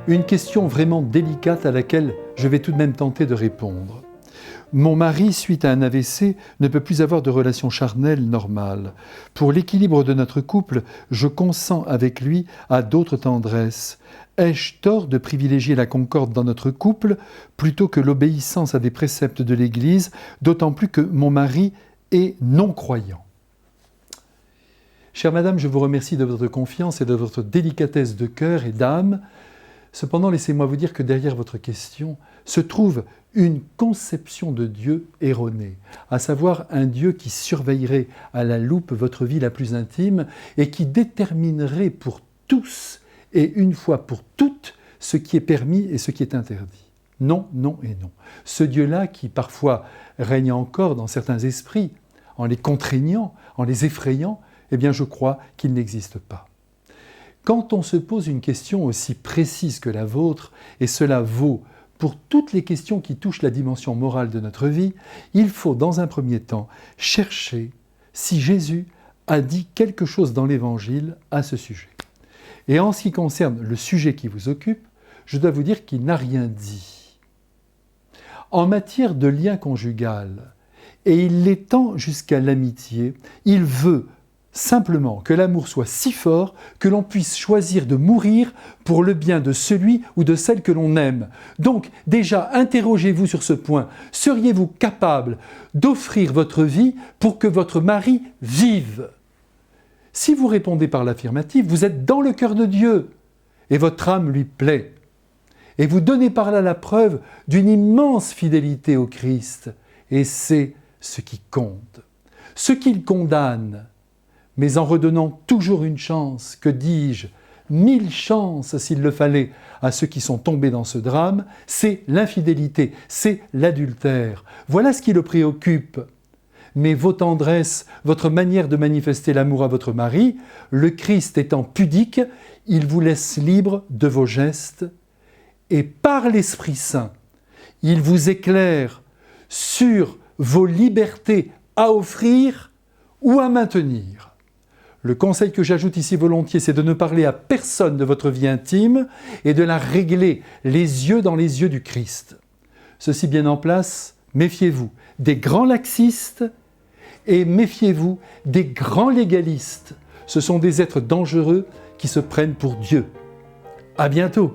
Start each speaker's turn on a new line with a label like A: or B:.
A: Une question vraiment délicate à laquelle je vais tout de même tenter de répondre. Mon mari, suite à un AVC, ne peut plus avoir de relation charnelle normale. Pour l'équilibre de notre couple, je consens avec lui à d'autres tendresses. Ai-je tort de privilégier la concorde dans notre couple plutôt que l'obéissance à des préceptes de l'Église, d'autant plus que mon mari est non-croyant? Chère madame, je vous remercie de votre confiance et de votre délicatesse de cœur et d'âme. Cependant, laissez-moi vous dire que derrière votre question se trouve une conception de Dieu erronée, à savoir un Dieu qui surveillerait à la loupe votre vie la plus intime et qui déterminerait pour tous et une fois pour toutes ce qui est permis et ce qui est interdit. Non, non et non. Ce Dieu-là qui parfois règne encore dans certains esprits, en les contraignant, en les effrayant, eh bien je crois qu'il n'existe pas. Quand on se pose une question aussi précise que la vôtre, et cela vaut pour toutes les questions qui touchent la dimension morale de notre vie, il faut dans un premier temps chercher si Jésus a dit quelque chose dans l'Évangile à ce sujet. Et en ce qui concerne le sujet qui vous occupe, je dois vous dire qu'il n'a rien dit. En matière de lien conjugal, et il l'étend jusqu'à l'amitié, il veut simplement que l'amour soit si fort que l'on puisse choisir de mourir pour le bien de celui ou de celle que l'on aime. Donc, déjà, interrogez-vous sur ce point. Seriez-vous capable d'offrir votre vie pour que votre mari vive ? Si vous répondez par l'affirmative, vous êtes dans le cœur de Dieu et votre âme lui plaît. Et vous donnez par là la preuve d'une immense fidélité au Christ. Et c'est ce qui compte. Ce qu'il condamne, mais en redonnant toujours une chance, que dis-je, 1000 chances s'il le fallait, à ceux qui sont tombés dans ce drame, c'est l'infidélité, c'est l'adultère. Voilà ce qui le préoccupe. Mais vos tendresses, votre manière de manifester l'amour à votre mari, le Christ étant pudique, il vous laisse libre de vos gestes et par l'Esprit Saint, il vous éclaire sur vos libertés à offrir ou à maintenir. Le conseil que j'ajoute ici volontiers, c'est de ne parler à personne de votre vie intime et de la régler les yeux dans les yeux du Christ. Ceci bien en place, méfiez-vous des grands laxistes et méfiez-vous des grands légalistes. Ce sont des êtres dangereux qui se prennent pour Dieu. À bientôt!